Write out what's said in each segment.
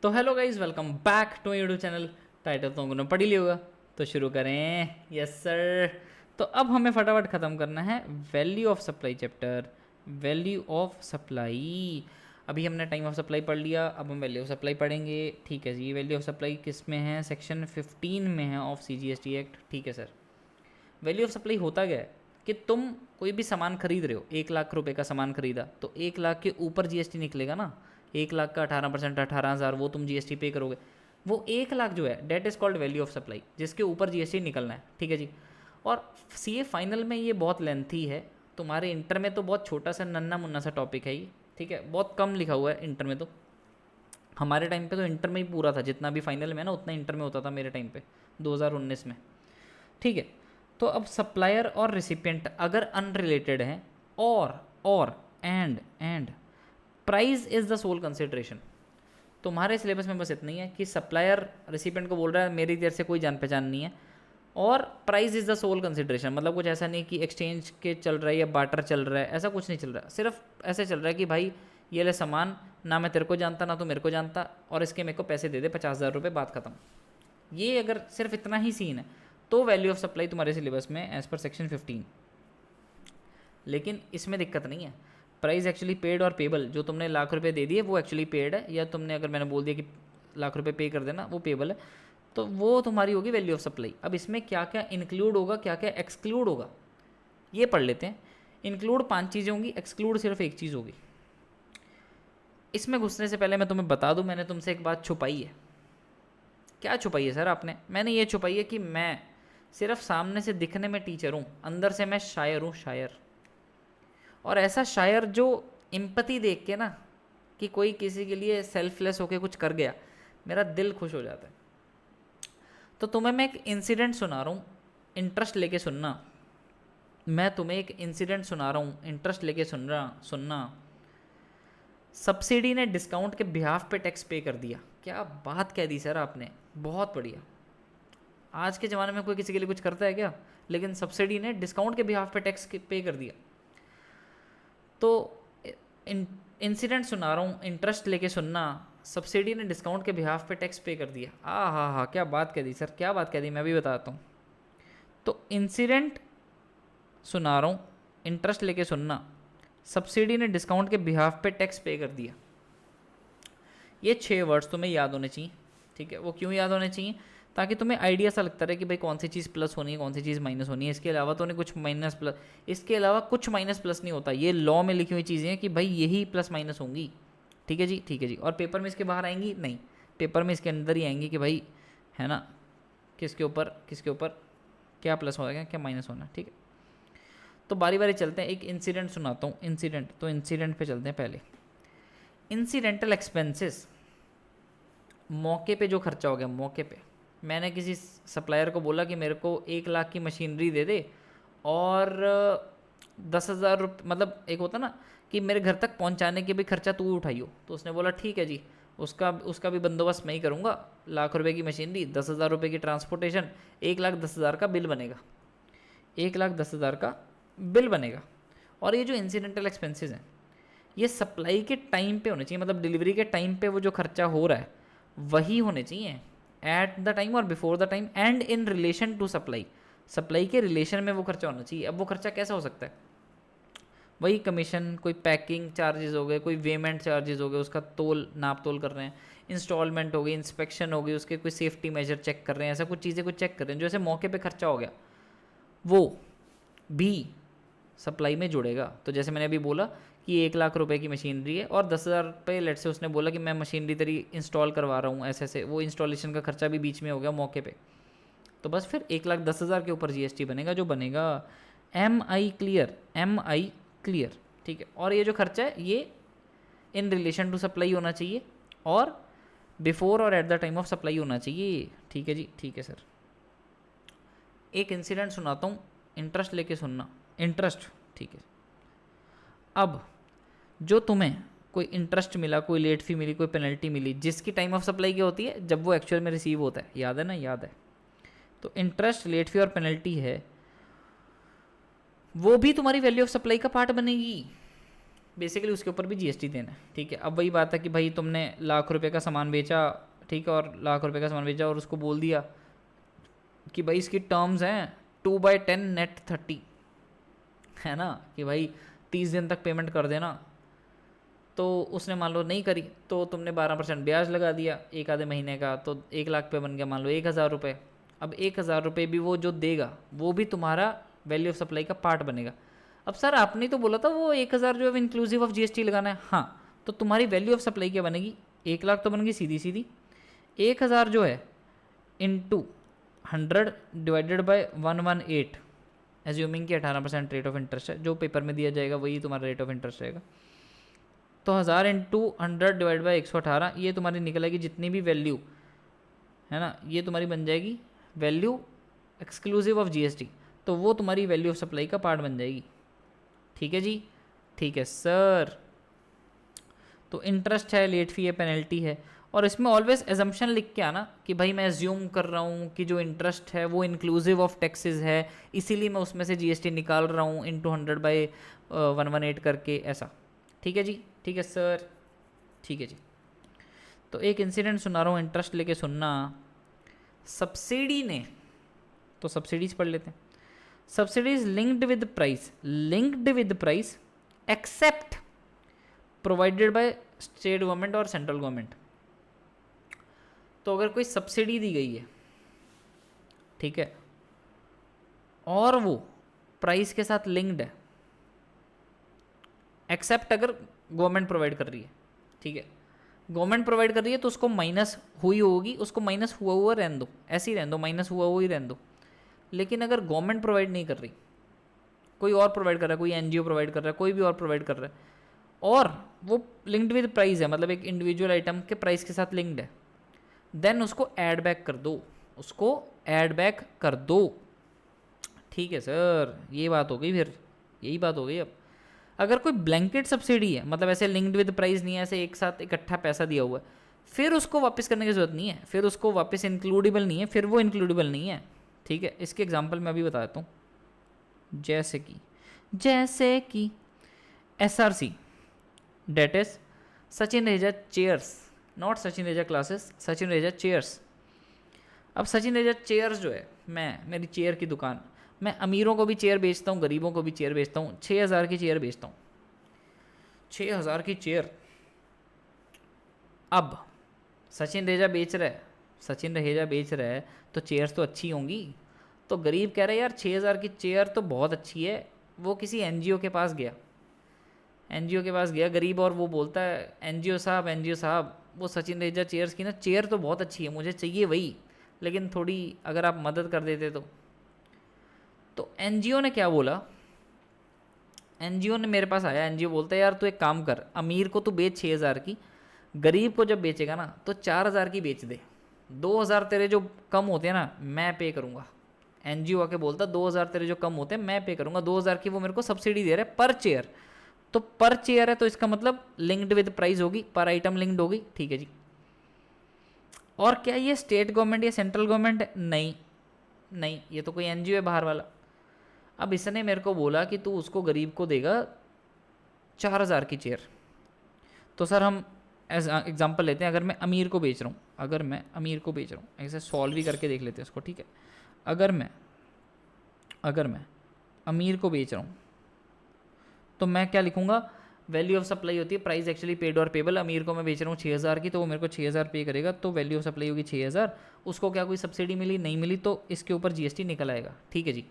तो hello guys, welcome back to YouTube channel. Title तो उन्होंने पढ़ लिया होगा, तो शुरू करें। Yes sir. तो अब हमें फटाफट ख़त्म करना है value of supply chapter. Value of supply, अभी हमने टाइम ऑफ सप्लाई पढ़ लिया, अब हम वैल्यू ऑफ सप्लाई पढ़ेंगे। ठीक है जी। वैल्यू ऑफ सप्लाई किस में है? सेक्शन 15 में है ऑफ CGST एक्ट। ठीक है सर। वैल्यू ऑफ सप्लाई होता क्या है कि तुम कोई भी सामान खरीद रहे हो, 1 लाख रुपए का सामान खरीदा तो 1 लाख के ऊपर GST निकलेगा ना। 1 लाख का 18%, 18,000 वो तुम GST पे करोगे। वो 1 लाख जो है that is called value of supply, जिसके ऊपर GST निकलना है। ठीक है जी। और CA फाइनल में ये बहुत लेंथी है, तुम्हारे इंटर में तो बहुत छोटा सा नन्ना मुन्ना सा टॉपिक है ये। ठीक है, बहुत कम लिखा हुआ है इंटर में। तो हमारे टाइम पे तो इंटर में ही पूरा था, जितना भी फाइनल में ना उतना इंटर में होता था मेरे टाइम पे 2019 में। ठीक है। तो अब सप्लायर और रिसिपिएंट अगर अनरिलेटेड हैं, और and price is the sole consideration. तुम्हारे सिलेबस में बस इतना ही है कि सप्लायर रिसिपिएंट को बोल रहा है मेरी देर से कोई जान पहचान नहीं है, और price is the sole consideration. मतलब कुछ ऐसा नहीं कि एक्सचेंज के चल रहा है या बाटर चल रहा है, ऐसा कुछ नहीं चल रहा। सिर्फ ऐसे चल रहा है कि भाई ये ले सामान, ना मैं तेरे को जानता ना तो मेरे को जानता, और इसके मेरे को पैसे दे दे 50,000 रुपये, बात खत्म। ये अगर सिर्फ इतना ही सीन है तो वैल्यू ऑफ सप्लाई तुम्हारे सिलेबस में एज पर सेक्शन 15। लेकिन इसमें दिक्कत नहीं है। प्राइस एक्चुअली पेड और पेबल, जो तुमने लाख रुपए दे दिए वो एक्चुअली पेड है, या तुमने अगर मैंने बोल दिया कि लाख रुपए पे कर देना वो पेबल है, तो वो तुम्हारी होगी वैल्यू ऑफ सप्लाई। अब इसमें क्या क्या इंक्लूड होगा, क्या क्या एक्सक्लूड होगा, ये पढ़ लेते हैं। इंक्लूड 5 चीज़ें होंगी, एक्सक्लूड सिर्फ एक चीज़ होगी। इसमें घुसने से पहले मैं तुम्हें बता दूं, मैंने तुमसे एक बात छुपाई है। क्या छुपाई है सर आपने? मैंने ये छुपाई है कि मैं सिर्फ सामने से दिखने में टीचर हूँ, अंदर से मैं शायर हूँ, शायर। और ऐसा शायर जो इम्पति देख के ना, कि कोई किसी के लिए सेल्फलेस होके कुछ कर गया, मेरा दिल खुश हो जाता है। तो तुम्हें मैं एक इंसिडेंट सुना रहा हूँ, इंटरेस्ट लेके सुनना। मैं तुम्हें एक इंसिडेंट सुना रहा हूँ, इंटरेस्ट लेके सुनना। सब्सिडी ने डिस्काउंट के बिहाफ पे टैक्स पे कर दिया। क्या बात कह दी सर आपने, बहुत बढ़िया। आज के ज़माने में कोई किसी के लिए कुछ करता है क्या? लेकिन सब्सिडी ने डिस्काउंट के बिहाफ पे टैक्स पे कर दिया। तो इंसिडेंट सुना रहा हूँ, इंटरेस्ट लेके सुनना। सब्सिडी ने डिस्काउंट के बिहाफ पे टैक्स पे कर दिया। हाँ, क्या बात कह दी सर, क्या बात कह दी, मैं भी बताता हूँ। तो इंसिडेंट सुना रहा हूँ, इंटरेस्ट लेके सुनना। सब्सिडी ने डिस्काउंट के बिहाफ पे टैक्स पे कर दिया। ये 6 वर्ड्स तुम्हें याद होने चाहिए। ठीक है, वो क्यों याद होने चाहिए? ताकि तुम्हें आइडिया सा लगता रहे कि भाई कौन सी चीज़ प्लस होनी है, कौन सी चीज़ माइनस होनी है। इसके अलावा तो नहीं कुछ माइनस प्लस, इसके अलावा कुछ माइनस प्लस नहीं होता। ये लॉ में लिखी हुई चीज़ें हैं कि भाई यही प्लस माइनस होंगी। ठीक है जी, ठीक है जी। और पेपर में इसके बाहर आएंगी नहीं, पेपर में इसके अंदर ही आएंगी कि भाई है ना, किसके ऊपर क्या प्लस होगा क्या माइनस होना। ठीक है, तो बारी बारी चलते हैं। एक इंसिडेंट सुनाता हूँ, इंसिडेंट। तो इंसिडेंट पे चलते हैं पहले। इंसिडेंटल एक्सपेंसेस, मौके पे जो खर्चा हो गया, मौके पे मैंने किसी सप्लायर को बोला कि मेरे को 1 लाख की मशीनरी दे दे, और 10,000 रुपये, मतलब एक होता ना कि मेरे घर तक पहुंचाने के भी खर्चा तू उठाइयो। तो उसने बोला ठीक है जी, उसका भी बंदोबस्त मैं ही करूँगा। लाख रुपए की मशीनरी, 10,000 रुपये की ट्रांसपोर्टेशन, 1,10,000 का बिल बनेगा। 1,10,000 का बिल बनेगा। और ये जो इंसिडेंटल एक्सपेंसेस हैं, ये सप्लाई के टाइम पे होने चाहिए, मतलब डिलीवरी के टाइम पे वो जो खर्चा हो रहा है वही होने चाहिए। एट द टाइम और before the time and in relation to supply, supply के रिलेशन में वो खर्चा होना चाहिए। अब वो खर्चा कैसा हो सकता है? वही कमीशन, कोई पैकिंग चार्जेस हो गए, कोई वेमेंट चार्जेस हो गए, उसका नाप तोल कर रहे हैं, इंस्टॉलमेंट हो गई, इंस्पेक्शन हो गई, उसके कोई सेफ्टी मेजर चेक कर रहे हैं, ऐसा कुछ चीज़ें कुछ चेक कर रहे हैं जो ऐसे मौके पे खर्चा हो गया, वो भी सप्लाई में जुड़ेगा। तो जैसे मैंने अभी बोला कि 1 लाख रुपए की मशीनरी है और 10,000 रुपये लेट से उसने बोला कि मैं मशीनरी तेरी इंस्टॉल करवा रहा हूँ, ऐसे वो इंस्टॉलेशन का खर्चा भी बीच में हो गया मौके पे। तो बस फिर 1,10,000 के ऊपर GST बनेगा, जो बनेगा। MI clear, MI clear. ठीक है, और ये जो खर्चा है ये इन रिलेशन टू सप्लाई होना चाहिए, और बिफोर और eight the time of supply होना चाहिए। ठीक है जी, ठीक है सर। एक इंसिडेंट सुनाता हूँ, इंटरेस्ट लेके सुनना, इंटरेस्ट। ठीक है, अब जो तुम्हें कोई इंटरेस्ट मिला, कोई लेट फी मिली, कोई पेनल्टी मिली, जिसकी टाइम ऑफ सप्लाई क्या होती है? जब वो एक्चुअल में रिसीव होता है, याद है ना? याद है। तो इंटरेस्ट, लेट फी और पेनल्टी है, वो भी तुम्हारी वैल्यू ऑफ सप्लाई का पार्ट बनेगी। बेसिकली उसके ऊपर भी जीएसटी देना है, ठीक है। अब वही बात है कि भाई तुमने ₹1,00,000 का सामान बेचा, ठीक है, और ₹1,00,000 का सामान बेचा और उसको बोल दिया कि भाई इसकी टर्म्स हैं 2/10 नेट 30, है ना, कि भाई 30 दिन तक पेमेंट कर देना। तो उसने मान लो नहीं करी, तो तुमने 12% ब्याज लगा दिया एक आधे महीने का, तो 1,00,000 पे बन गया मान लो 1,000 रुपये। अब 1,000 रुपये भी वो जो देगा वो भी तुम्हारा वैल्यू ऑफ सप्लाई का पार्ट बनेगा। अब सर आपने तो बोला था वो 1,000 जो है इंक्लूसिव ऑफ जीएसटी लगाना है, हाँ, तो तुम्हारी वैल्यू ऑफ सप्लाई क्या बनेगी? 1,00,000 तो बन गई सीधी सीधी, 1,000 जो है इंटू 100 डिवाइडेड बाय 118, एज्यूमिंग कि 18% रेट ऑफ इंटरेस्ट है, जो पेपर में दिया जाएगा वही तुम्हारा रेट ऑफ इंटरेस्ट रहेगा। तो 1000 इंटू 100 डिवाइड बाई 118, ये तुम्हारी निकलेगी जितनी भी वैल्यू है ना, ये तुम्हारी बन जाएगी वैल्यू एक्सक्लूसिव ऑफ जीएसटी, तो वो तुम्हारी वैल्यू ऑफ सप्लाई का पार्ट बन जाएगी। ठीक है जी, ठीक है सर। तो इंटरेस्ट है, लेट फी है, पेनल्टी है, और इसमें ऑलवेज एजम्पशन लिख के आना कि भाई मैं एज्यूम कर रहा हूँ कि जो इंटरेस्ट है वो इंक्लूसिव ऑफ टैक्सेस है, इसीलिए मैं उसमें से जीएसटी निकाल रहा हूँ इंटू 100/118 करके, ऐसा। ठीक है जी, ठीक है सर, ठीक है जी। तो एक इंसिडेंट सुना रहा हूँ, इंटरेस्ट लेके सुनना। सब्सिडी ने, तो सब्सिडीज पढ़ लेते हैं। Subsidies linked with price except provided by state government और सेंट्रल गवर्नमेंट। तो अगर कोई सब्सिडी दी गई है, ठीक है, और वो प्राइस के साथ लिंक्ड है, एक्सेप्ट अगर गवर्नमेंट प्रोवाइड कर रही है, ठीक है, गवर्नमेंट प्रोवाइड कर रही है तो उसको माइनस हुई होगी, उसको माइनस हुआ हुआ रहने दो, ऐसे ही रहने दो, माइनस हुआ हुआ ही रहने दो। लेकिन अगर गवर्नमेंट प्रोवाइड नहीं कर रही, कोई और प्रोवाइड कर रहा है, कोई एनजीओ प्रोवाइड कर रहा है, कोई भी और प्रोवाइड कर रहा है, और वो लिंक्ड विद प्राइस है, मतलब एक इंडिविजुअल आइटम के प्राइस के साथ लिंक्ड है, देन उसको ऐड बैक कर दो, उसको ऐड बैक कर दो। ठीक है सर, ये बात हो गई, फिर यही बात हो गई। अब अगर कोई ब्लैंकेट सब्सिडी है, मतलब ऐसे लिंक्ड विद प्राइस नहीं है, ऐसे एक साथ इकट्ठा पैसा दिया हुआ है, फिर उसको वापस करने की जरूरत नहीं है, फिर उसको वापस इंक्लूडेबल नहीं है, फिर वो इंक्लूडेबल नहीं है। ठीक है, इसके एग्जांपल मैं अभी बता देता हूँ। जैसे कि SRC, डेट इज सचिन रेजा चेयर्स, नॉट सचिन रेजा क्लासेस, सचिन रेजा चेयर्स। अब सचिन रेजा चेयर्स जो है, मेरी चेयर की दुकान, मैं अमीरों को भी चेयर बेचता हूँ, गरीबों को भी चेयर बेचता हूँ, 6,000 की चेयर बेचता हूँ, 6,000 की चेयर। अब सचिन रेजा बेच रहा है तो चेयर्स तो अच्छी होंगी। तो गरीब कह रहा है यार 6,000 की चेयर तो बहुत अच्छी है, वो किसी एनजीओ के पास गया गरीब, और वो बोलता है एनजीओ साहब वो सचिन रेजा चेयर्स की ना चेयर तो बहुत अच्छी है, मुझे चाहिए वही, लेकिन थोड़ी अगर आप मदद कर देते तो एनजीओ ने क्या बोला, एनजीओ ने मेरे पास आया, एनजीओ बोलता है यार तू एक काम कर, अमीर को तू बेच 6,000 की, गरीब को जब बेचेगा ना तो 4,000 की बेच दे, 2,000 तेरे जो कम होते हैं ना मैं पे करूँगा। एनजीओ आके बोलता 2,000 तेरे जो कम होते हैं मैं पे करूँगा, 2,000 की वो मेरे को सब्सिडी दे रहा है पर चेयर। तो पर चेयर है तो इसका मतलब लिंक्ड विद प्राइस होगी, पर आइटम लिंक्ड होगी। ठीक है जी। और क्या ये स्टेट गवर्नमेंट या सेंट्रल गवर्नमेंट है? नहीं, ये तो कोई एनजीओ है बाहर वाला। अब इसने मेरे को बोला कि तू उसको गरीब को देगा 4,000 की चेयर। तो सर हम एज एग्जांपल लेते हैं, अगर मैं अमीर को बेच रहा हूँ, ऐसे सॉल्व भी करके देख लेते हैं इसको। ठीक है, अगर मैं अमीर को बेच रहा हूँ तो मैं क्या लिखूँगा, वैल्यू ऑफ सप्लाई होती है प्राइस एक्चुअली पेड और पेबल। अमीर को मैं बेच रहा हूँ 6,000 की, तो वो मेरे को 6,000 पे करेगा, तो वैल्यू ऑफ सप्लाई होगी 6,000। उसको क्या कोई सब्सिडी मिली? नहीं मिली, तो इसके ऊपर जीएसटी निकल आएगा। ठीक है जी।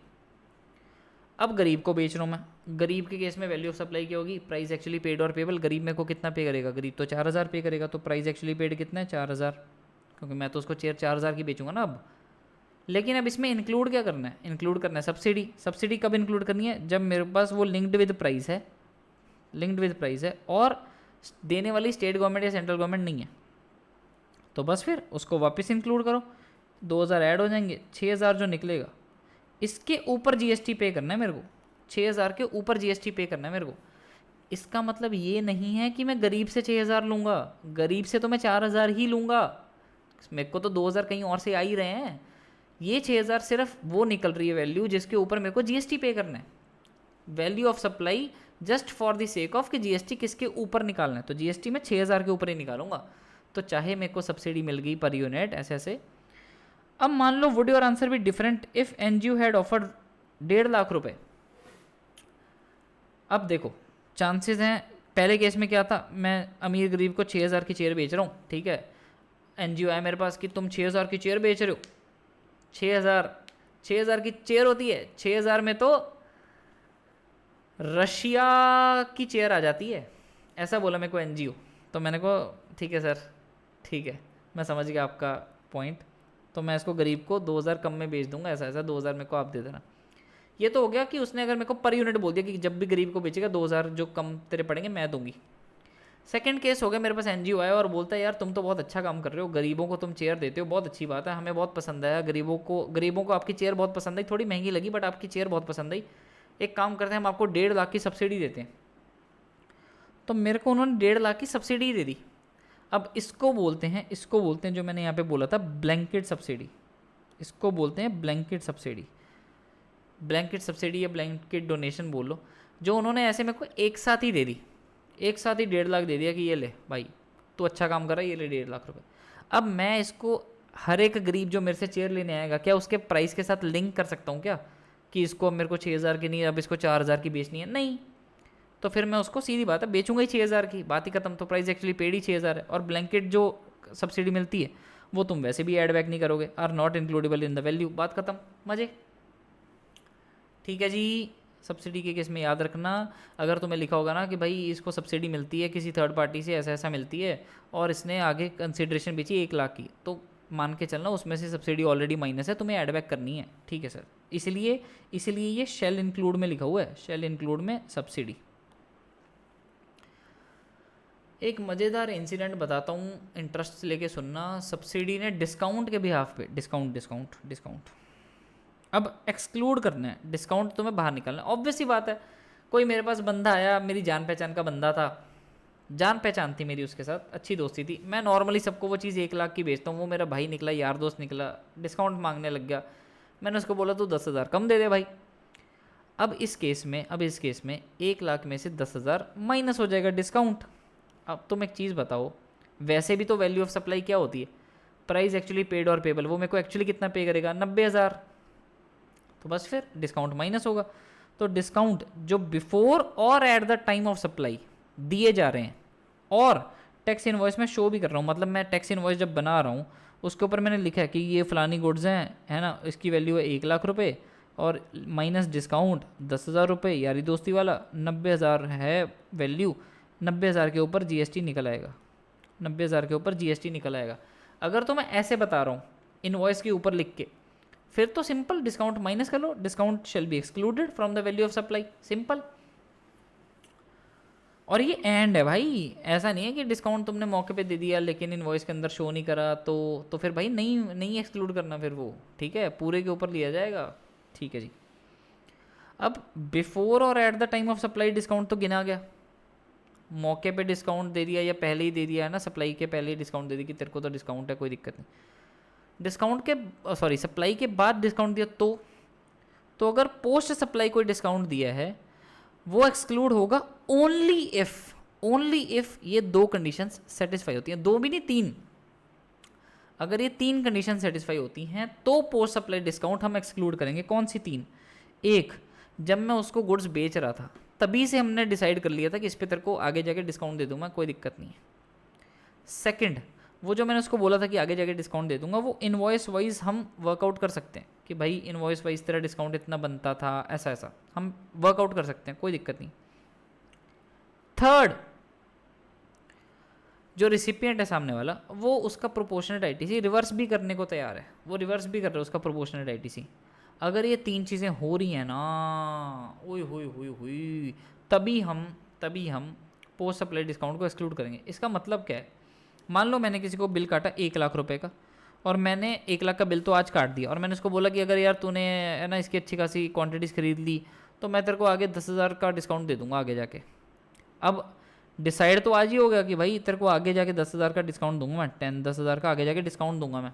अब गरीब को बेच रहा हूँ मैं, गरीब के केस में वैल्यू ऑफ सप्लाई क्या होगी, प्राइस एक्चुअली पेड और पेबल। गरीब मेरे को कितना पे करेगा, गरीब तो 4,000 पे करेगा, तो प्राइस एक्चुअली पेड कितना है 4,000, क्योंकि मैं तो उसको चेयर 4,000 की बेचूंगा ना। अब लेकिन अब इसमें इंक्लूड क्या करना है, सब्सिडी कब इंक्लूड करनी है, जब मेरे पास वो लिंक्ड विद प्राइस है और देने वाली स्टेट गवर्नमेंट या सेंट्रल गवर्नमेंट नहीं है, तो बस फिर उसको वापस इंक्लूड करो, 2,000 ऐड हो जाएंगे, 6,000 जो निकलेगा इसके ऊपर जीएसटी पे करना है मेरे को, 6,000 के ऊपर जीएसटी पे करना है मेरे को। इसका मतलब ये नहीं है कि मैं गरीब से 6,000 लूँगा, गरीब से तो मैं 4,000 ही लूँगा, मेरे को तो 2,000 कहीं और से आ ही रहे हैं। ये 6,000 सिर्फ वो निकल रही है वैल्यू जिसके ऊपर मेरे को जीएसटी पे करना है। Value of supply just for the sake of कि जीएसटी किसके ऊपर निकालना है, तो जीएसटी में 6,000 के ऊपर ही निकालूंगा, तो चाहे मेरे को सब्सिडी मिल गई पर यूनिट ऐसे ऐसे। अब मान लो would your answer be different if NGO had offered 1.5 lakh रुपए। अब देखो चांसेस हैं, पहले केस में क्या था, मैं अमीर गरीब को 6,000 की चेयर बेच रहा हूँ, ठीक है, एनजीओ है मेरे पास कि तुम 6,000 की चेयर बेच रहे हो, 6,000 की चेयर होती है, 6,000 में तो रशिया की चेयर आ जाती है, ऐसा बोला मेरे को एनजीओ। तो मैंने को ठीक है सर, ठीक है, मैं समझ गया आपका पॉइंट, तो मैं इसको गरीब को 2,000 कम में बेच दूंगा, ऐसा ऐसा 2,000 मेरे को आप दे देना। ये तो हो गया कि उसने अगर मेरे को पर यूनिट बोल दिया कि जब भी गरीब को बेचेगा 2,000 जो कम तेरे पड़ेंगे मैं दूंगी। सेकंड केस हो गया, मेरे पास एनजीओ आया और बोलता है यार तुम तो बहुत अच्छा काम कर रहे हो, गरीबों को तुम चेयर देते हो, बहुत अच्छी बात है, हमें बहुत पसंद आया, गरीबों को आपकी चेयर बहुत पसंद आई, थोड़ी महंगी लगी बट आपकी चेयर बहुत पसंद आई, एक काम करते हैं हम आपको 1.5 लाख की सब्सिडी देते हैं। तो मेरे को उन्होंने 1.5 लाख की सब्सिडी दे दी। अब इसको बोलते हैं जो मैंने यहाँ पे बोला था ब्लैंकेट सब्सिडी, इसको बोलते हैं ब्लैंकेट सब्सिडी, ब्लैंकेट सब्सिडी या ब्लैंकेट डोनेशन बोल लो, जो उन्होंने ऐसे मेरे को एक साथ ही दे दी, एक साथ ही 1.5 लाख दे दिया कि ये ले भाई तू अच्छा काम कर रहा है, ये ले 1.5 लाख रुपए। अब मैं इसको हर एक गरीब जो मेरे से चेयर लेने आएगा क्या उसके प्राइस के साथ लिंक कर सकता हूँ क्या, कि इसको अब मेरे को 6,000 की नहीं, अब इसको 4,000 की बेचनी है, नहीं। तो फिर मैं उसको सीधी बात है बेचूंगा ही 6,000 की, बात ही खत्म, तो प्राइस एक्चुअली पेड ही 6,000 है। और ब्लैंकेट जो सब्सिडी मिलती है वो तुम वैसे भी ऐड बैक नहीं करोगे, are not includable in the value, बात खत्म, मजे। ठीक है जी, सब्सिडी के केस में याद रखना, अगर तुम्हें लिखा होगा ना कि भाई इसको सब्सिडी मिलती है किसी थर्ड पार्टी से, ऐसा ऐसा मिलती है और इसने आगे कंसिडरेशन बेची 1 लाख की, तो मान के चलना उसमें से सब्सिडी ऑलरेडी माइनस है, तुम्हें ऐड बैक करनी है, ठीक है सर। इसलिए ये शेल इंक्लूड में लिखा हुआ है, शेल इंक्लूड में सब्सिडी। एक मज़ेदार इंसिडेंट बताता हूँ, इंटरेस्ट से लेके सुनना। सब्सिडी ने डिस्काउंट के बिहाफ पे, डिस्काउंट अब एक्सक्लूड करना है, डिस्काउंट तुम्हें बाहर निकालना है। ऑब्वियस ही बात है, कोई मेरे पास बंदा आया, मेरी जान पहचान का बंदा था, जान पहचान थी मेरी उसके साथ, अच्छी दोस्ती थी, मैं नॉर्मली सबको वो चीज़ 1 लाख की बेचता हूँ, वो मेरा भाई निकला, यार दोस्त निकला, डिस्काउंट मांगने लग गया, मैंने उसको बोला तू 10,000 कम दे दे भाई। अब इस केस में 1 लाख में से 10,000 माइनस हो जाएगा डिस्काउंट। अब तुम एक चीज़ बताओ, वैसे भी तो वैल्यू ऑफ सप्लाई क्या होती है, प्राइस एक्चुअली पेड और पेबल, वो मेरे को एक्चुअली कितना पे करेगा, 90,000, तो बस फिर डिस्काउंट माइनस होगा। तो डिस्काउंट जो बिफोर और eight the time of supply दिए जा रहे हैं और टैक्स इनवॉइस में शो भी कर रहा हूँ, मतलब मैं टैक्स इनवॉइस जब बना रहा हूँ उसके ऊपर मैंने लिखा है कि ये फलानी गुड्स हैं, है ना, इसकी वैल्यू है 1 लाख रुपए और माइनस डिस्काउंट 10,000 रुपये, यारी दोस्ती वाला 90,000 है वैल्यू, 90,000 के ऊपर जीएसटी निकल आएगा, 90,000 के ऊपर जीएसटी निकल आएगा। अगर तो मैं ऐसे बता रहा हूँ इनवॉइस के ऊपर लिख के, फिर तो सिंपल डिस्काउंट माइनस कर लो, discount shall be excluded from the value of supply, simple. और ये एंड है भाई, ऐसा नहीं है कि डिस्काउंट तुमने मौके पे दे दिया लेकिन इनवॉइस के अंदर शो नहीं करा, तो फिर भाई नहीं एक्सक्लूड करना फिर वो, ठीक है, पूरे के ऊपर लिया जाएगा, ठीक है जी। अब बिफोर और eight the time of supply discount तो गिना गया, मौके पे डिस्काउंट दे दिया या पहले ही दे दिया है ना, सप्लाई के पहले ही डिस्काउंट दे दी कि तेरे को तो डिस्काउंट है, कोई दिक्कत नहीं। डिस्काउंट के सप्लाई के बाद डिस्काउंट दिया तो अगर पोस्ट सप्लाई कोई डिस्काउंट दिया है वो एक्सक्लूड होगा ओनली इफ ये 2 कंडीशंस सेटिस्फाई होती हैं, 2 भी नहीं 3, अगर ये 3 कंडीशन सेटिस्फाई होती हैं तो पोस्ट सप्लाई डिस्काउंट हम एक्सक्लूड करेंगे। कौन सी 3? एक, जब मैं उसको गुड्स बेच रहा था तभी से हमने डिसाइड कर लिया था कि इस पे तेरे को आगे जाके डिस्काउंट दे दूंगा, कोई दिक्कत नहीं है। सेकंड, वो जो मैंने उसको बोला था कि आगे जाके डिस्काउंट दे दूंगा, वो इनवॉइस वाइज हम वर्कआउट कर सकते हैं कि भाई इनवॉइस वाइज तेरा डिस्काउंट इतना बनता था, ऐसा हम वर्कआउट कर सकते हैं, कोई दिक्कत नहीं। थर्ड, जो रिसिपिएंट है सामने वाला वो उसका प्रोपोर्शनेट आईटीसी रिवर्स भी करने को तैयार है, वो रिवर्स भी कर रहा है उसका प्रोपोर्शनेट आईटीसी। अगर ये 3 चीज़ें हो रही हैं ना, ओए हुई तभी हम पोस्ट सप्लाई डिस्काउंट को एक्सक्लूड करेंगे। इसका मतलब क्या है, मान लो मैंने किसी को बिल काटा 1 लाख रुपए का और मैंने 1 लाख का बिल तो आज काट दिया और मैंने उसको बोला कि अगर यार तूने है ना इसकी अच्छी खासी क्वांटिटीज़ खरीद ली तो मैं तेरे को आगे 10,000 का डिस्काउंट दे दूंगा आगे जाके। अब डिसाइड तो आज ही हो गया कि भाई तेरे को आगे जाके 10,000 का डिस्काउंट दूंगा मैं, 10,000 का आगे जाके डिस्काउंट दूंगा मैं।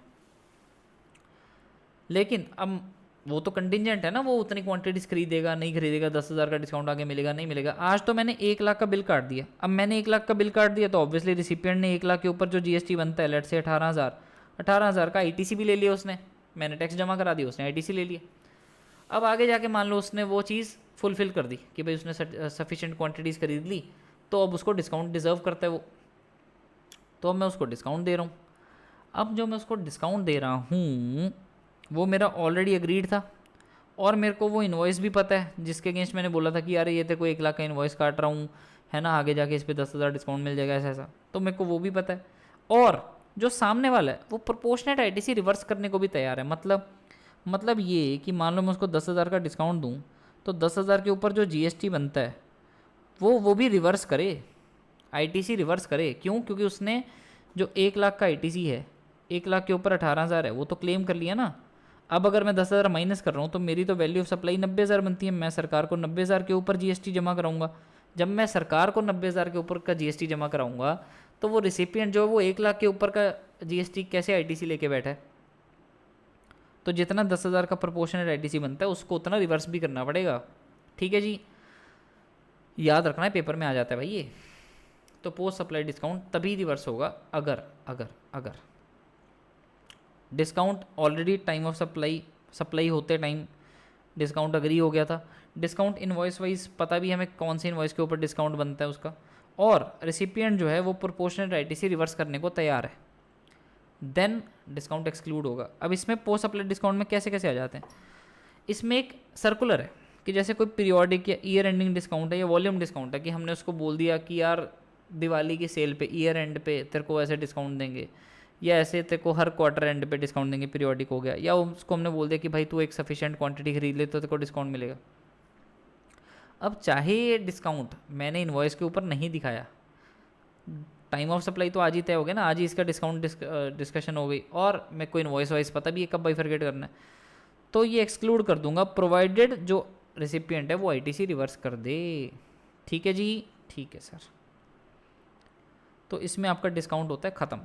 लेकिन अब वो तो कंटिजेंट है ना, वो उतनी क्वांटिटीज खरीदेगा नहीं खरीदेगा, 10,000 का डिस्काउंट आगे मिलेगा नहीं मिलेगा। आज तो मैंने 1 लाख का बिल काट दिया। अब मैंने 1 लाख का बिल काट दिया तो ऑब्वियसली रिसिपिएंट ने 1 लाख के ऊपर जो जीएसटी बनता है, लेट से 18,000 का आईटीसी भी ले लिया उसने, मैंने टैक्स जमा करा दिया, उसने आईटीसी ले लिया। अब आगे जाके मान लो उसने वो चीज़ फुलफिल कर दी कि भाई उसने सफिशिएंट क्वांटिटीज़ खरीद ली, तो अब उसको डिस्काउंट डिज़र्व करता है वो, तो अब मैं उसको डिस्काउंट दे रहा हूँ। अब जो मैं उसको डिस्काउंट दे रहा हूँ वो मेरा ऑलरेडी अग्रीड था, और मेरे को वो इन्वॉइस भी पता है जिसके अगेंस्ट मैंने बोला था कि यार ये तेरे को 1 लाख का इन्वॉइस काट रहा हूँ, है ना, आगे जाके इस पर 10,000 डिस्काउंट मिल जाएगा ऐसा ऐसा, तो मेरे को वो भी पता है। और जो सामने वाला है वो प्रोपोर्शनेट आईटीसी रिवर्स करने को भी तैयार है। मतलब ये कि मान लो मैं उसको 10,000 का डिस्काउंट दूँ तो 10,000 के ऊपर जो जीएसटी बनता है वो भी रिवर्स करे, आईटीसी रिवर्स करे। क्यों? क्योंकि उसने जो 1 लाख का आईटीसी है, 1 लाख के ऊपर 18,000 है, वो तो क्लेम कर लिया ना। अब अगर मैं 10,000 माइनस कर रहा हूँ तो मेरी तो वैल्यू ऑफ सप्लाई 90,000 बनती है, मैं सरकार को 90,000 के ऊपर जीएसटी जमा कराऊंगा। जब मैं सरकार को 90,000 के ऊपर का जीएसटी जमा कराऊंगा तो वो रिसिपिएंट जो है वो 1 लाख के ऊपर का जीएसटी कैसे आईटीसी लेके बैठा है? तो जितना 10,000 का प्रोपोर्शनल आईटीसी बनता है उसको उतना रिवर्स भी करना पड़ेगा। ठीक है जी, याद रखना है, पेपर में आ जाता है भाई ये। तो पोस्ट सप्लाई डिस्काउंट तभी रिवर्स होगा अगर अगर अगर discount already time of supply होते टाइम डिस्काउंट अग्री हो गया था, डिस्काउंट इनवॉइस वाइज पता भी हमें कौन से इनवॉइस के ऊपर डिस्काउंट बनता है उसका, और रेसिपिएंट जो है वो प्रोपोर्शनल आईटीसी रिवर्स करने को तैयार है, देन डिस्काउंट एक्सक्लूड होगा। अब इसमें पोस्ट सप्लाई डिस्काउंट में कैसे कैसे आ जाते हैं, इसमें एक सर्कुलर है कि जैसे कोई पीरियोडिक या ईयर एंडिंग डिस्काउंट है या वॉल्यूम डिस्काउंट है, कि हमने उसको बोल दिया कि यार दिवाली की सेल पे ईयर एंड पे तेरे को ऐसे डिस्काउंट देंगे, या ऐसे तेरे को हर क्वार्टर एंड पे डिस्काउंट देंगे, पीरियोडिक हो गया, या उसको हमने बोल दिया कि भाई तू एक सफिशिएंट क्वांटिटी खरीद ले तो तेरे को डिस्काउंट मिलेगा। अब चाहे ये डिस्काउंट मैंने इन्वॉइस के ऊपर नहीं दिखाया, टाइम ऑफ सप्लाई तो आज ही तय हो गया ना, आज ही इसका डिस्काउंट डिस्कशन हो गई, और मेरे को इन्वॉइस वाइज पता भी है कब बाइफरकेट करना है, तो ये एक्सक्लूड कर दूंगा प्रोवाइडेड जो रेसिपिएंट है वो आईटीसी रिवर्स कर दे। ठीक है जी, ठीक है सर। तो इसमें आपका डिस्काउंट होता है ख़त्म।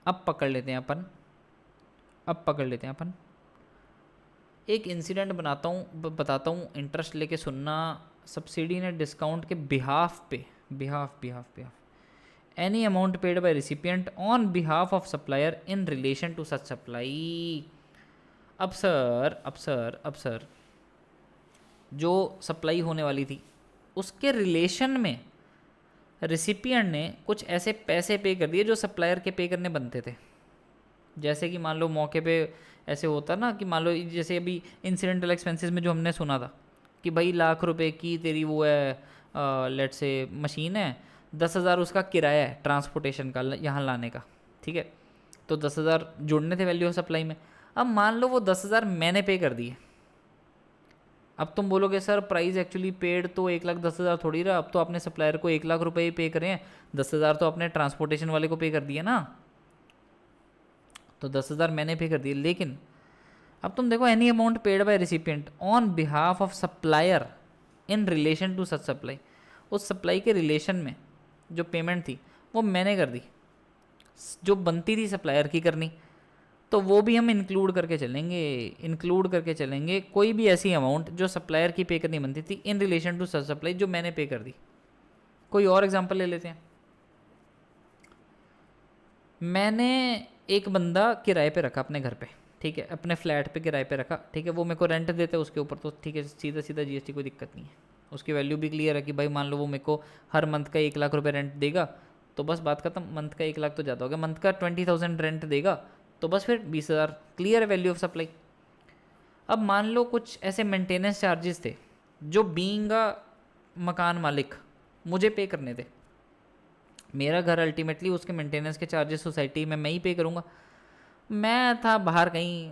अब पकड़ लेते हैं अपन एक इंसिडेंट बताता हूँ, इंटरेस्ट लेके सुनना। सब्सिडी ने डिस्काउंट के behalf any amount paid by recipient on behalf of supplier in relation to such supply. अब सर जो सप्लाई होने वाली थी उसके रिलेशन में रिसिपिएंट ने कुछ ऐसे पैसे पे कर दिए जो सप्लायर के पे करने बनते थे। जैसे कि मान लो मौके पे ऐसे होता ना कि मान लो जैसे अभी इंसिडेंटल एक्सपेंसेस में जो हमने सुना था कि भाई ₹1,00,000 की तेरी वो है, लेट से मशीन है, 10,000 उसका किराया है ट्रांसपोर्टेशन का यहाँ लाने का, ठीक है, तो 10,000 जोड़ने थे वैल्यू ऑफ सप्लाई में। अब मान लो वो 10,000 मैंने पे कर दिए। अब तुम बोलोगे सर प्राइस एक्चुअली पेड तो 1,10,000 थोड़ी रहा, अब तो आपने सप्लायर को ₹1,00,000 पे करे हैं, 10,000 तो आपने ट्रांसपोर्टेशन वाले को पे कर दिया ना, तो 10,000 मैंने पे कर दिए। लेकिन अब तुम देखो any amount paid by recipient on behalf of supplier in relation to such supply, उस सप्लाई के रिलेशन में जो पेमेंट थी वो मैंने कर दी, जो बनती थी सप्लायर की करनी, तो वो भी हम इंक्लूड करके चलेंगे कोई भी ऐसी अमाउंट जो सप्लायर की पे करनी बनती थी in relation to such supply जो मैंने पे कर दी। कोई और एग्जांपल ले लेते हैं। मैंने एक बंदा किराए पे रखा अपने घर पे, ठीक है, अपने फ्लैट पे किराए पे रखा, ठीक है, वो मेरे को रेंट देते उसके ऊपर, तो ठीक है, सीधा सीधा जीएसटी कोई दिक्कत नहीं है, उसकी वैल्यू भी क्लियर है कि भाई मान लो वो मेरे को हर मंथ का ₹1,00,000 रेंट देगा, तो बस बात खत्म। मंथ का 1,00,000 तो ज़्यादा हो गया, मंथ का 20,000 रेंट देगा तो बस फिर 20,000 क्लियर है वैल्यू ऑफ सप्लाई। अब मान लो कुछ ऐसे मेंटेनेंस चार्जेस थे जो बीइंग अ मकान मालिक मुझे पे करने थे, मेरा घर अल्टीमेटली उसके मेंटेनेंस के चार्जेस सोसाइटी में मैं ही पे करूँगा। मैं था बाहर कहीं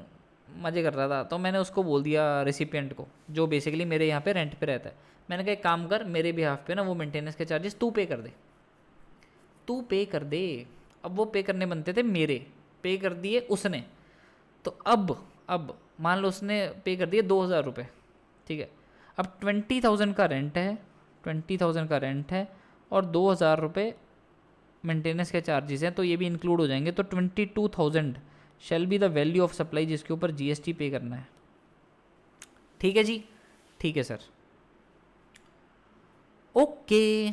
मज़े कर रहा था, तो मैंने उसको बोल दिया रेसिपिएंट को जो बेसिकली मेरे यहाँ पे रेंट पे रहता है, मैंने कहा एक काम कर, मेरे बिहाफ पे ना वो मेंटेनेंस के चार्जेस तू पे कर दे। अब वो पे करने बनते थे मेरे, पे कर दिए उसने, तो अब मान लो उसने पे कर दिए ₹2,000, ठीक है, अब 20,000 का रेंट है और ₹2,000 मेंटेनेंस के चार्जेस हैं, तो ये भी इंक्लूड हो जाएंगे, तो 22,000 shall be the value of supply जिसके ऊपर जीएसटी पे करना है। ठीक है जी, ठीक है सर, ओके।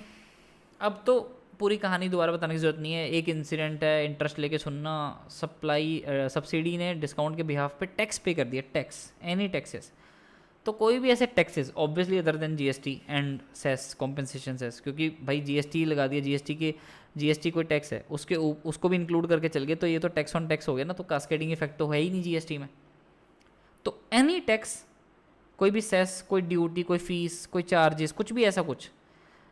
अब तो पूरी कहानी दोबारा बताने की ज़रूरत नहीं है, एक इंसिडेंट है, इंटरेस्ट लेके सुनना। सप्लाई सब्सिडी ने डिस्काउंट के बिहाफ पे टैक्स पे कर दिया, टैक्स, एनी टैक्सेस। तो कोई भी ऐसे taxes obviously other than GST and cess compensation cess, क्योंकि भाई जीएसटी लगा दिया, जीएसटी कोई टैक्स है, उसको भी इंक्लूड करके चल गए, तो ये तो टैक्स ऑन टैक्स हो गया ना, तो कास्केडिंग इफेक्ट तो है ही नहीं जीएसटी में। तो एनी टैक्स, कोई भी सेस, कोई ड्यूटी, कोई फीस, कोई चार्जेस, कुछ भी ऐसा कुछ,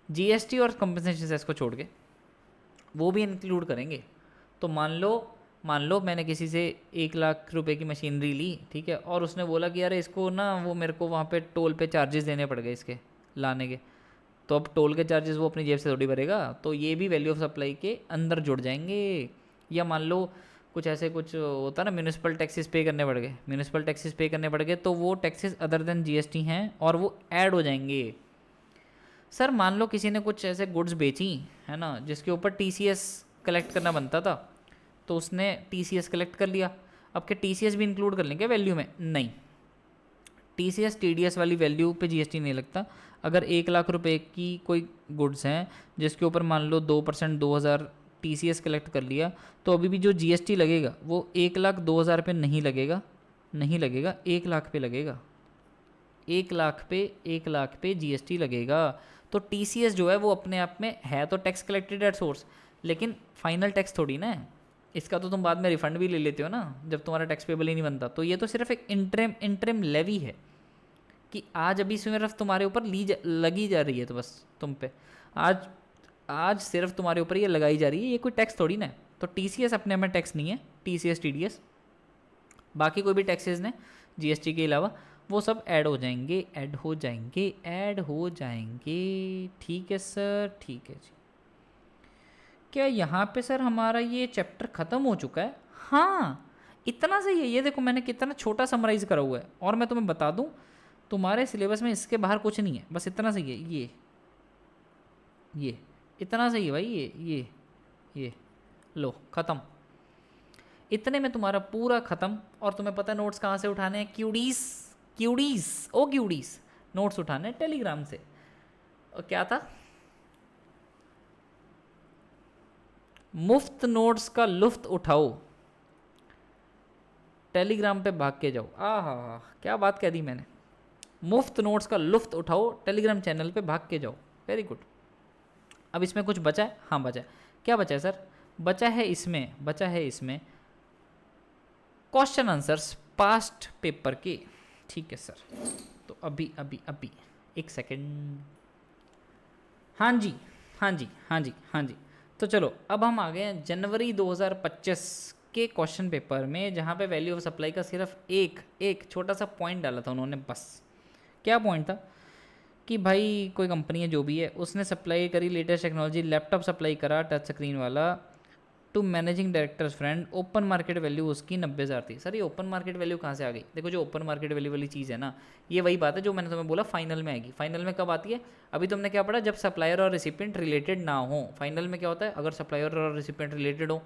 जीएसटी और कंपनसेशन सेस को छोड़ के वो भी इंक्लूड करेंगे। तो मान लो मैंने किसी से 1 लाख रुपए की मशीनरी ली, ठीक है, और उसने बोला कि यार इसको ना वो मेरे को वहाँ पे टोल पे चार्जेस देने पड़ गए इसके लाने के, तो अब टोल के चार्जेस वो अपनी जेब से थोड़ी भरेगा, तो ये भी वैल्यू ऑफ सप्लाई के अंदर जुड़ जाएंगे। या मान लो कुछ ऐसे कुछ होता है ना, म्यूनिसिपल टैक्सेस पे करने पड़ गए, म्यूनिसिपल टैक्सेस पे करने पड़ गए, तो वो टैक्सेस अदर देन जीएसटी हैं और वो ऐड हो जाएंगे। सर मान लो किसी ने कुछ ऐसे गुड्स बेची है ना जिसके ऊपर टीसीएस कलेक्ट करना बनता था, तो उसने टीसीएस कलेक्ट कर लिया, अब क्या टीसीएस भी इंक्लूड कर लेंगे वैल्यू में? नहीं, टीसीएस टीडीएस वाली वैल्यू पे जीएसटी नहीं लगता। अगर 1 लाख रुपए की कोई गुड्स हैं जिसके ऊपर मान लो 2% 2000 टीसीएस कलेक्ट कर लिया, तो अभी भी जो जीएसटी लगेगा वो 1,02,000 पे नहीं लगेगा, नहीं लगेगा, 1 लाख पे लगेगा, 1 लाख पे जीएसटी लगेगा। तो टीसीएस जो है वो अपने आप में है तो टैक्स कलेक्टेड एट सोर्स, लेकिन फाइनल टैक्स थोड़ी ना है, इसका तो तुम बाद में रिफंड भी ले लेते हो ना जब तुम्हारा टैक्स पेबल ही नहीं बनता। तो ये तो सिर्फ एक इंटरिम लेवी है कि आज अभी सिर्फ तुम्हारे ऊपर लगी जा रही है, तो बस तुम पे आज आज सिर्फ तुम्हारे ऊपर ये लगाई जा रही है, ये कोई टैक्स थोड़ी ना है। तो टीसीएस अपने में टैक्स नहीं है, टीसीएस टीडीएस, बाकी कोई भी टैक्सेस ने जीएसटी के अलावा वो सब ऐड हो जाएंगे, ऐड हो जाएंगे, ऐड हो जाएंगे। ठीक है सर, ठीक है जी। क्या यहाँ पे सर हमारा ये चैप्टर ख़त्म हो चुका है? हाँ, इतना सही है। ये देखो मैंने कितना छोटा समराइज करा हुआ है, और मैं तुम्हें बता दूँ तुम्हारे सिलेबस में इसके बाहर कुछ नहीं है, बस इतना सही है। ये इतना सही है भाई, ये लो ख़त्म, इतने में तुम्हारा पूरा ख़त्म। और तुम्हें पता है नोट्स कहाँ से उठाने हैं? क्यूडीज नोट्स उठाने हैं टेलीग्राम से। और क्या था, मुफ्त नोट्स का लुफ्त उठाओ, टेलीग्राम पे भाग के जाओ। आहा, क्या बात कह दी मैंने, मुफ्त नोट्स का लुफ्त उठाओ, टेलीग्राम चैनल पे भाग के जाओ। Very good. अब इसमें कुछ बचा है? हाँ बचा है। क्या बचा है सर? बचा है इसमें क्वेश्चन आंसर्स पास्ट पेपर के। ठीक है सर, तो अभी एक सेकेंड। हाँ जी। तो चलो अब हम आ गए हैं जनवरी 2025 के क्वेश्चन पेपर में, जहाँ पे वैल्यू ऑफ सप्लाई का सिर्फ एक छोटा सा पॉइंट डाला था उन्होंने, बस। क्या पॉइंट था कि भाई कोई कंपनी है जो भी है, उसने सप्लाई करी लेटेस्ट टेक्नोलॉजी, लैपटॉप सप्लाई करा टच स्क्रीन वाला to managing directors friend, open market value उसकी 90,000 थी। सर ये ओपन मार्केट वैल्यू कहाँ से आ गई? देखो जो ओपन मार्केट वैल्यू वाली चीज़ है ना, ये वही बात है जो मैंने तुम्हें बोला फाइनल में आएगी। फाइनल में कब आती है? अभी तुमने क्या पढ़ा, जब सप्लायर और रिसिपिएंट रिलेटेड ना हो। फाइनल में क्या होता है, अगर सप्लायर और रिसिपिएंट रिलेटेड हो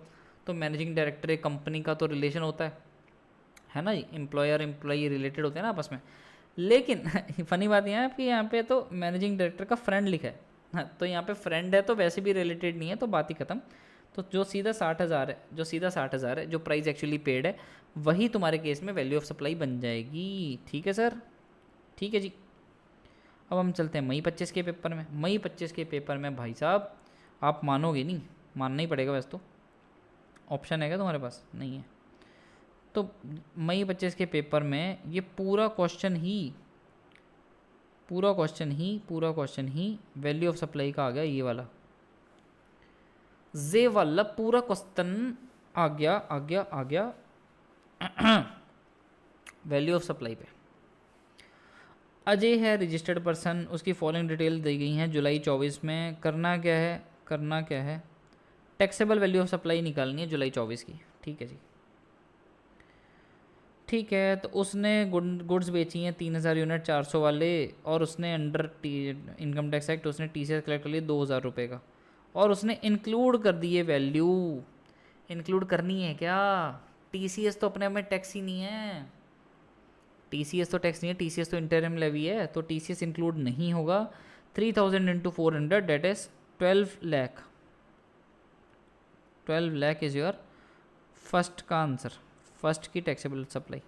तो मैनेजिंग डायरेक्टर एक कंपनी का तो रिलेशन होता है ना जी, एम्प्लॉयर एम्प्लॉई रिलेटेड होते हैं ना आपस में। लेकिन फनी बात यह है कि यहाँ पे तो मैनेजिंग डायरेक्टर का फ्रेंड लिखा है, हाँ, तो यहाँ पे फ्रेंड है तो वैसे भी रिलेटेड नहीं है, तो बात ही खत्म। तो जो सीधा 60,000 है, जो प्राइस एक्चुअली पेड है, वही तुम्हारे केस में वैल्यू ऑफ सप्लाई बन जाएगी। ठीक है सर, ठीक है जी। अब हम चलते हैं मई 25 के पेपर में। मई 25 के पेपर में भाई साहब आप मानोगे नहीं, मानना ही पड़ेगा वैसे तो, ऑप्शन है क्या तुम्हारे पास? नहीं है। तो मई 25 के पेपर में ये पूरा question he value of supply का आ गया, ये वाला जे वाला पूरा क्वेश्चन आ गया वैल्यू ऑफ सप्लाई पे। अजय है रजिस्टर्ड पर्सन, उसकी फॉलोइंग डिटेल दी गई हैं जुलाई 24 में। करना क्या है, टैक्सेबल वैल्यू ऑफ सप्लाई निकालनी है जुलाई 24 की। ठीक है जी, ठीक है। तो उसने गुड्स बेची हैं 3,000 यूनिट 400 वाले, और उसने अंडर इनकम टैक्स एक्ट उसने टीसीएस कलेक्ट कर लिया 2,000 रुपये का, और उसने इंक्लूड कर दिए वैल्यू। इंक्लूड करनी है क्या? TCS तो अपने आप में टैक्स ही नहीं है, TCS तो टैक्स नहीं है, TCS तो इंटरिम लेवी है, तो TCS इंक्लूड नहीं होगा। 3000 into 400 that is 12 lakh. 12 lakh is your first का आंसर, फर्स्ट की टैक्सेबल सप्लाई।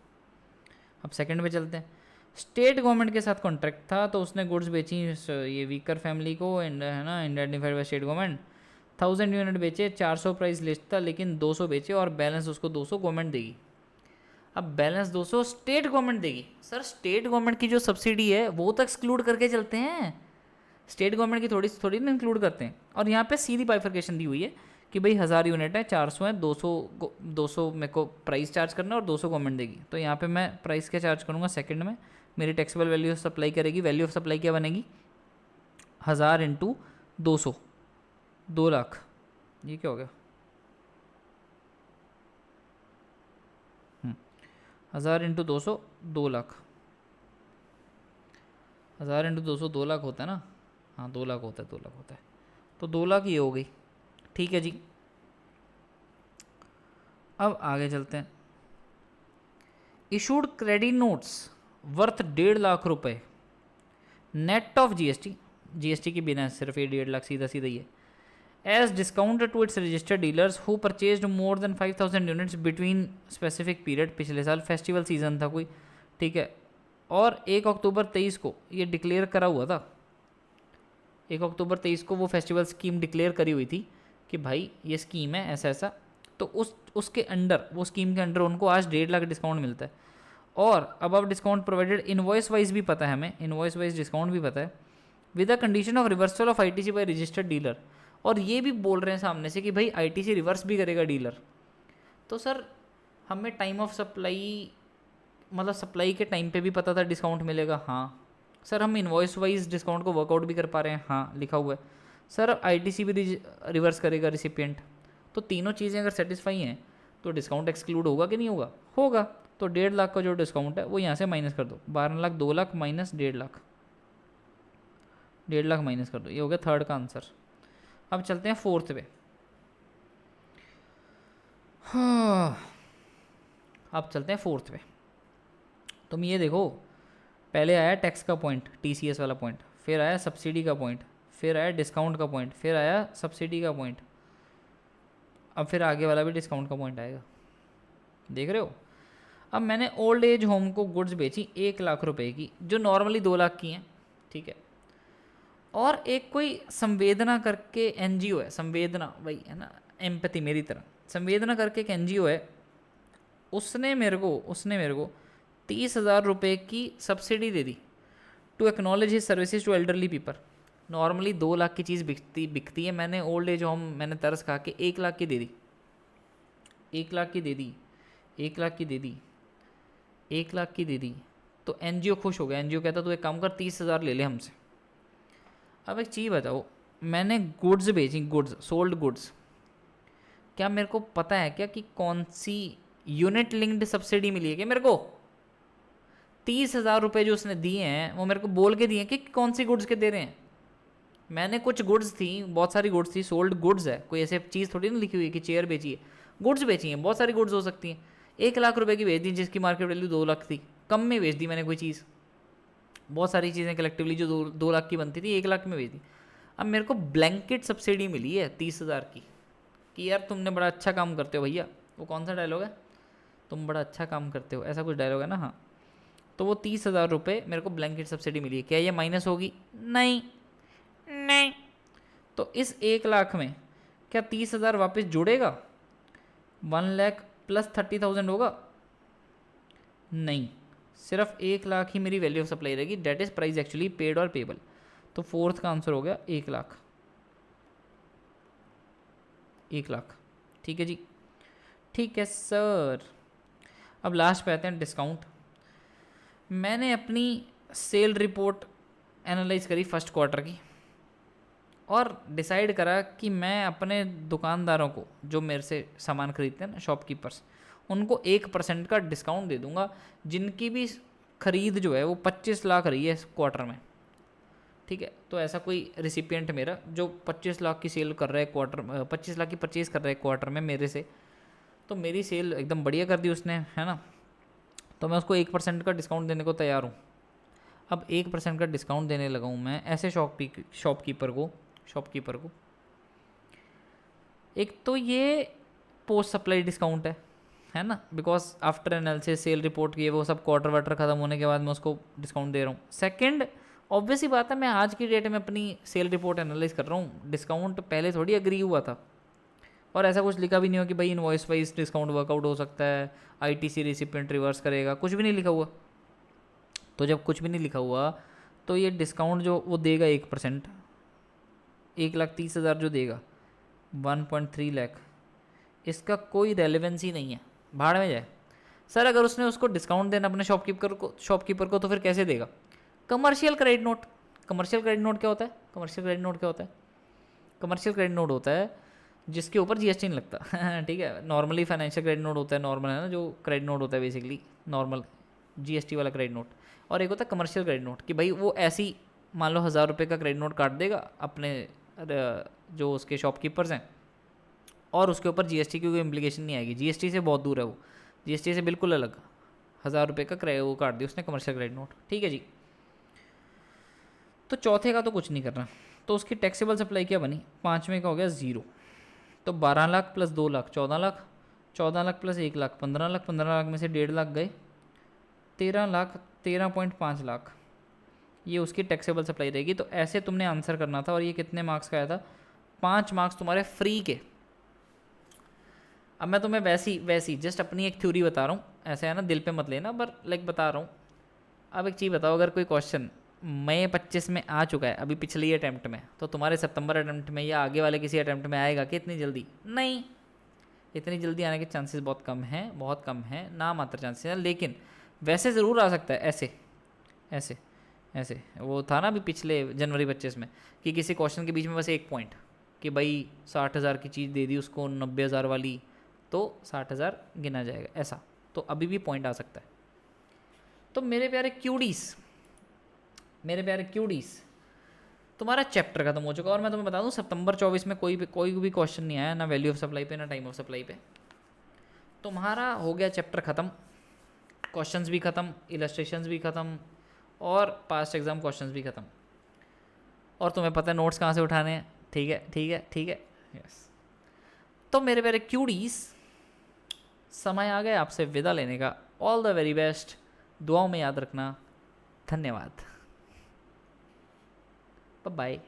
अब सेकंड पे चलते हैं। स्टेट गवर्नमेंट के साथ कॉन्ट्रैक्ट था, तो उसने गुड्स बेची ये वीकर फैमिली को, है ना, identified by state government. 1000 unit बेचे, 400 प्राइस लिस्ट था, लेकिन 200 बेचे और बैलेंस उसको 200 गवर्नमेंट देगी। अब बैलेंस 200 स्टेट गवर्नमेंट देगी। सर स्टेट गवर्नमेंट की जो सब्सिडी है वो तो एक्सक्लूड करके चलते हैं, स्टेट गवर्नमेंट की थोड़ी थोड़ी ना इंक्लूड करते हैं। और यहाँ पे सीधी बाइफर्केशन दी हुई है कि भाई 1000 यूनिट है, 400 है, 200 मेरे को प्राइस चार्ज करना और 200 गवर्नमेंट देगी। तो यहाँ पे मैं प्राइस क्या चार्ज करूँगा सेकंड में, मेरी टैक्सेबल वैल्यू ऑफ सप्लाई करेगी। वैल्यू ऑफ सप्लाई क्या बनेगी, 1000 इंटू 200, 2 लाख। ये क्या हो गया, 1000 इंटू 200, 2 लाख। 1000 इंटू 200 2 लाख होता है ना, हाँ 2 लाख होता है, 2 लाख होता है। तो 2 लाख ये हो गई, ठीक है जी। अब आगे चलते हैं। Issued credit notes worth 1.5 lakh रुपए नेट ऑफ जीएसटी, जीएसटी के बिना सिर्फ ये 1.5 लाख सीधा सीधा ही है। As discounted to its registered dealers who purchased more than 5000 units between specific period, पिछले साल फेस्टिवल सीजन था कोई, ठीक है, और 1 अक्टूबर 23 को ये डिक्लेयर करा हुआ था। 1 अक्टूबर 23 को वो फेस्टिवल स्कीम डिक्लेयर करी हुई थी कि भाई ये स्कीम है ऐसा ऐसा, तो उसके अंडर, वो स्कीम के अंडर उनको आज 1.5 लाख डिस्काउंट मिलता है। और अब डिस्काउंट प्रोवाइडेड इनवॉइस वाइज भी पता है हमें, इनवॉइस वाइज डिस्काउंट भी पता है, with the condition of reversal of ITC by registered dealer. और ये भी बोल रहे हैं सामने से कि भाई आईटीसी रिवर्स भी करेगा डीलर। तो सर हमें टाइम ऑफ सप्लाई, मतलब सप्लाई के टाइम पे भी पता था डिस्काउंट मिलेगा, हाँ। सर हम इनवॉइस वाइज डिस्काउंट को वर्कआउट भी कर पा रहे हैं, हाँ लिखा हुआ है। सर आईटीसी भी रिवर्स करेगा रिसिपिएंट। तो तीनों चीज़ें अगर सेटिस्फाई हैं तो डिस्काउंट एक्सक्लूड होगा कि नहीं होगा, होगा। तो 1.5 लाख का जो डिस्काउंट है वो यहाँ से माइनस कर दो, 12 लाख 2 लाख माइनस 1.5 लाख, 1.5 लाख माइनस कर दो, ये हो गया थर्ड का आंसर। अब चलते हैं फोर्थ पे। हाँ, अब चलते हैं फोर्थ पे। तुम ये देखो, पहले आया टैक्स का पॉइंट, टीसीएस वाला पॉइंट, फिर आया सब्सिडी का पॉइंट, फिर आया डिस्काउंट का पॉइंट, फिर आया सब्सिडी का पॉइंट, अब फिर आगे वाला भी डिस्काउंट का पॉइंट आएगा, देख रहे हो। अब मैंने ओल्ड एज होम को गुड्स बेची 1 लाख रुपए की, जो नॉर्मली 2 लाख की हैं, ठीक है। और एक कोई संवेदना करके एनजीओ है, संवेदना वही है ना, एम्पैथी मेरी तरह, संवेदना करके एक एनजीओ है, उसने मेरे को 30,000 रुपये की सब्सिडी दे दी to acknowledge his services to elderly people. Normally 2 lakh की चीज़ बिकती है, मैंने ओल्ड एज होम, मैंने तरस खा के 1 लाख की दे दी, 1 लाख की दे दी, 1 लाख की दे दी, 1 लाख की दे दी। तो एनजीओ खुश हो गया, एनजीओ कहता तू एक काम कर 30,000 ले ले हमसे। अब एक चीज़ बताओ, मैंने गुड्स बेची, गुड्स सोल्ड गुड्स, क्या मेरे को पता है क्या कि कौन सी यूनिट लिंक्ड सब्सिडी मिली है क्या मेरे को? 30,000 रुपये जो उसने दिए हैं वो मेरे को बोल के दिए हैं कि कौन सी गुड्स के दे रहे हैं। मैंने कुछ गुड्स थी, बहुत सारी गुड्स थी, सोल्ड गुड्स है, कोई ऐसे चीज़ थोड़ी ना लिखी हुई है कि चेयर बेची है, गुड्स बेची हैं, बहुत सारी गुड्स हो सकती हैं। 1 लाख रुपए की बेच दी जिसकी मार्केट वैल्यू 2 लाख थी, कम में बेच दी मैंने कोई चीज़, बहुत सारी चीज़ें कलेक्टिवली जो 2 लाख की बनती थी 1 लाख में बेच दी। अब मेरे को ब्लैंकेट सब्सिडी मिली है 30,000 की, कि यार तुमने बड़ा अच्छा काम करते हो भैया, वो कौन सा डायलॉग है, तुम बड़ा अच्छा काम करते हो, ऐसा कुछ डायलॉग है ना, हाँ। तो वो 30,000 रुपये मेरे को ब्लैंकेट सब्सिडी मिली है, क्या ये माइनस होगी? नहीं, नहीं। तो इस 1 लाख में क्या 30,000 वापस जुड़ेगा? 1 लाख प्लस 30,000 होगा? नहीं, सिर्फ 1 लाख ही मेरी वैल्यू ऑफ सप्लाई रहेगी, that is price actually paid और पेबल। तो फोर्थ का आंसर हो गया 1 लाख, 1 लाख, ठीक है जी, ठीक है सर। अब लास्ट पे आते हैं डिस्काउंट। मैंने अपनी सेल रिपोर्ट एनालाइज करी फर्स्ट क्वार्टर की और डिसाइड करा कि मैं अपने दुकानदारों को जो मेरे से सामान खरीदते हैं ना, शॉपकीपर्स, उनको 1% का डिस्काउंट दे दूंगा, जिनकी भी खरीद जो है वो 25 लाख रही है इस क्वार्टर में, ठीक है। तो ऐसा कोई रिसिपिएंट मेरा जो 25 लाख की सेल कर रहा है क्वार्टर, 25 लाख की परचेज़ कर रहा है क्वार्टर में मेरे से, तो मेरी सेल एकदम बढ़िया कर दी उसने, है ना। तो मैं उसको 1% का डिस्काउंट देने को तैयार हूँ। अब 1% का डिस्काउंट देने लगा हूँ मैं ऐसे शॉपकीपर को। एक तो ये पोस्ट सप्लाई डिस्काउंट है ना, because after analysis sale report की वो सब क्वार्टर वाटर ख़त्म होने के बाद मैं उसको डिस्काउंट दे रहा हूँ। सेकंड, ऑब्वियस ही बात है, मैं आज की डेट में अपनी सेल रिपोर्ट एनालाइज कर रहा हूँ, डिस्काउंट पहले थोड़ी एग्री हुआ था, और ऐसा कुछ लिखा भी नहीं हो कि भाई इनवॉइस वाइज डिस्काउंट वर्कआउट हो सकता है, आईटीसी रिसिपेंट रिवर्स करेगा, कुछ भी नहीं लिखा हुआ। तो जब कुछ भी नहीं लिखा हुआ तो ये डिस्काउंट जो वो देगा 1%, 1,30,000 जो देगा, 1.3 लाख, इसका कोई रेलेवेंस ही नहीं है, भाड़ में जाए। सर अगर उसने उसको डिस्काउंट देना अपने शॉपकीपर को तो फिर कैसे देगा? Commercial credit note. Commercial credit note क्या होता है? कमर्शियल क्रेडिट नोट होता है जिसके ऊपर जीएसटी नहीं लगता। ठीक है, नॉर्मली फाइनेंशियल क्रेडिट नोट होता है, नॉर्मल है ना, जो क्रेडिट नोट होता है बेसिकली नॉर्मल जीएसटी वाला क्रेडिट नोट, और एक होता है कमर्शियल क्रेडिट नोट कि भाई वो ऐसी मान लो 1,000 रुपये का क्रेडिट नोट काट देगा अपने जो उसके शॉपकीपर्स हैं, और उसके ऊपर जीएसटी की कोई इम्प्लीकेशन नहीं आएगी, जीएसटी से बहुत दूर है वो, जीएसटी से बिल्कुल अलग। 1,000 रुपये का वो काट दिया उसने कमर्शियल क्रेडिट नोट, ठीक है जी। तो चौथे का तो कुछ नहीं करना, तो उसकी टैक्सेबल सप्लाई क्या बनी? 5वें का हो गया 0, तो 12 लाख प्लस 2 लाख 14 लाख, 14 लाख प्लस 1 लाख 15 लाख, 15 लाख में से 1.5 लाख गए, 13 लाख, 13.5 लाख ये उसकी टैक्सेबल सप्लाई रहेगी। तो ऐसे तुमने आंसर करना था, और ये कितने मार्क्स का आया था? 5 मार्क्स तुम्हारे फ्री के। अब मैं तुम्हें वैसी जस्ट अपनी एक थ्योरी बता रहा हूँ, ऐसे है ना, दिल पे मत लेना, पर लाइक बता रहा हूँ। अब एक चीज़ बताओ, अगर कोई क्वेश्चन मई 25 में आ चुका है अभी पिछली अटैम्प्ट में, तो तुम्हारे सितंबर अटैम्प्ट में या आगे वाले किसी अटैम्प्ट में आएगा कि इतनी जल्दी? नहीं, इतनी जल्दी आने के चांसेस बहुत कम हैं, ना मात्र चांसेस हैं। लेकिन वैसे ज़रूर आ सकता है, ऐसे वो था ना अभी पिछले जनवरी 25 में कि किसी क्वेश्चन के बीच में बस एक पॉइंट कि भाई 60,000 की चीज़ दे दी उसको 90,000 वाली, तो 60,000 गिना जाएगा, ऐसा तो अभी भी पॉइंट आ सकता है। तो मेरे प्यारे क्यूडीज, तुम्हारा चैप्टर खत्म हो चुका, और मैं तुम्हें बता दूं सितंबर 24 में कोई भी क्वेश्चन नहीं आया, ना वैल्यू ऑफ सप्लाई पे, ना टाइम ऑफ सप्लाई पे। तुम्हारा हो गया चैप्टर ख़त्म, क्वेश्चंस भी ख़त्म, इलस्ट्रेशंस भी ख़त्म, और पास्ट एग्जाम क्वेश्चंस भी ख़त्म, और तुम्हें पता है नोट्स कहाँ से उठाने हैं। ठीक है यस। तो मेरे प्यारे क्यूडीज, समय आ गया आपसे विदा लेने का। ऑल द वेरी बेस्ट, दुआओं में याद रखना। धन्यवाद, बाय बाय।